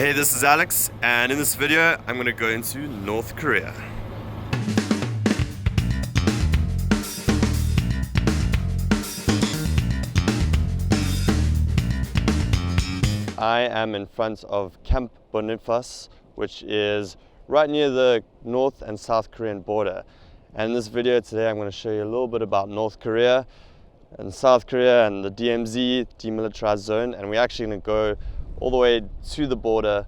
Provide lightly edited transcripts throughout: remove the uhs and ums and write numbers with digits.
Hey, this is Alex, and in this video, I'm going to go into North Korea. I am in front of Camp Boniface, which is right near the North and South Korean border. And in this video today, I'm going to show you a little bit about North Korea and South Korea and the DMZ, Demilitarized Zone, and we're actually going to go all the way to the border,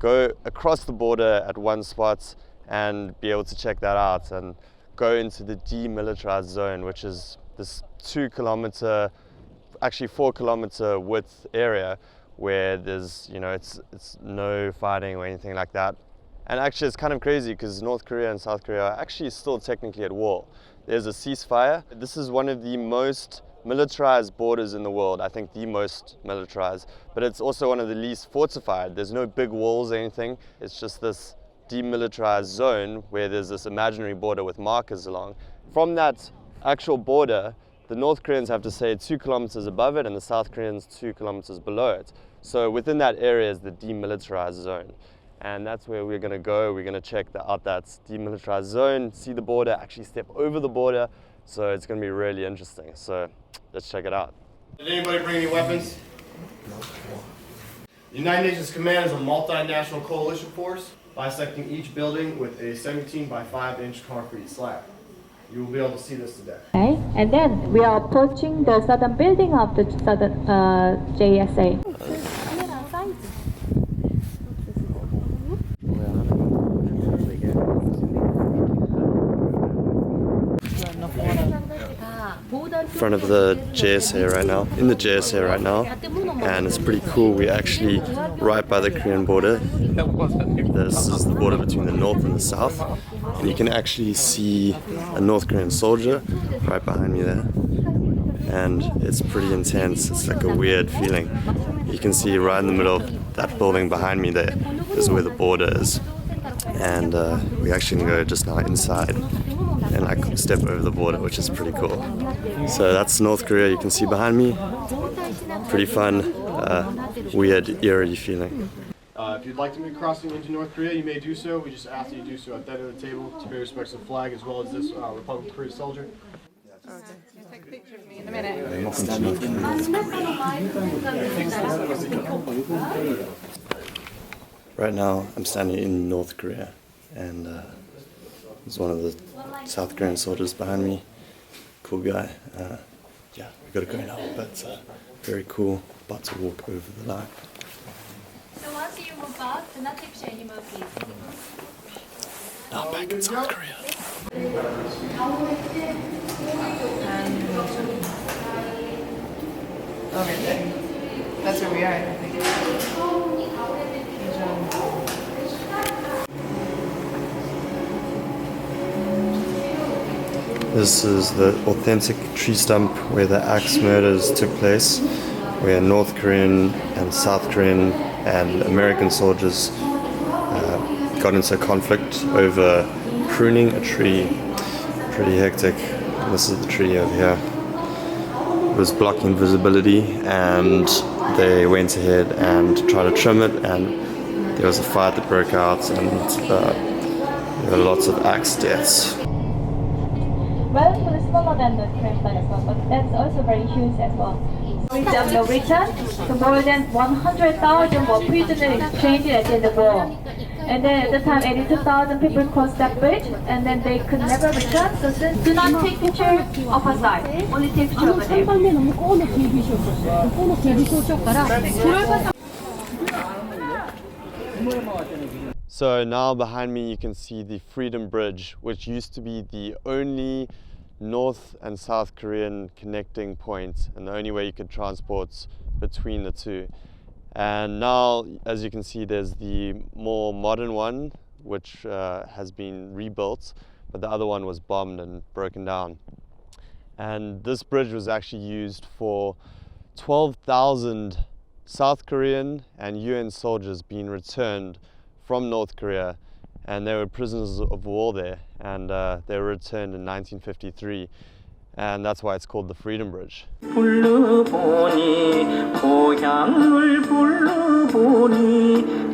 go across the border at one spot and be able to check that out and go into the Demilitarized Zone, which is this 2 kilometer, actually 4 kilometer width area where there's, it's no fighting or anything like that. And actually it's kind of crazy because North Korea and South Korea are actually still technically at war. There's a ceasefire. This is one of the most militarized borders in the world, I think the most militarized, but it's also one of the least fortified. There's no big walls or anything. It's just this demilitarized zone where there's this imaginary border with markers along. From that actual border, the North Koreans have to stay 2 kilometers above it and the South Koreans 2 kilometers below it. So within that area is the demilitarized zone. And that's where we're going to go. We're going to check out that demilitarized zone, see the border, actually step over the border. So it's going to be really interesting. So let's check it out. Did anybody bring any weapons? No. The United Nations Command is a multinational coalition force, bisecting each building with a 17 by 5-inch concrete slab. You will be able to see this today. Okay, and then we are approaching the southern building of the southern JSA. In front of the JSA right now, and it's pretty cool. We're actually right by the Korean border. This is the border between the north and the south, and you can actually see a North Korean soldier right behind me there, and it's pretty intense. It's like a weird feeling. You can see right in the middle of that building behind me there is where the border is, and we actually can go just now inside and like step over the border, which is pretty cool. So that's North Korea, you can see behind me. Pretty fun, weird, eerie feeling. If you'd like to make crossing into North Korea, you may do so. We just ask that you do so at the end of the table to pay respects to the flag as well as this Republic of Korea soldier. Take a picture of me in a minute. Right now, I'm standing in North Korea, and there's one of the South Korean soldiers behind me. Cool guy. Yeah, we gotta go now, but very cool. About to walk over the line. So once you move out, do not take any more, please. Now back in South Korea. Okay, that's where we are, I think. This is the authentic tree stump where the axe murders took place, where North Korean and South Korean and American soldiers got into conflict over pruning a tree. Pretty hectic. And this is the tree over here. It was blocking visibility, and they went ahead and tried to trim it, and there was a fight that broke out, and there were lots of axe deaths. Relatively smaller than the Korean flag as well, but that's also very huge as well. Of the return, so more than 100,000 were prisoners exchanged at the end of the war. And then at the time, 82,000 people crossed that bridge, and then they could never return. So since do not take picture of a side, only take picture of a name. So now behind me you can see the Freedom Bridge, which used to be the only North and South Korean connecting point and the only way you could transport between the two. And now, as you can see, there's the more modern one, which has been rebuilt, but the other one was bombed and broken down. And this bridge was actually used for 12,000 South Korean and UN soldiers being returned from North Korea, and they were prisoners of war there, and they were returned in 1953, and that's why it's called the Freedom Bridge. 불러보니 고향을 불러보니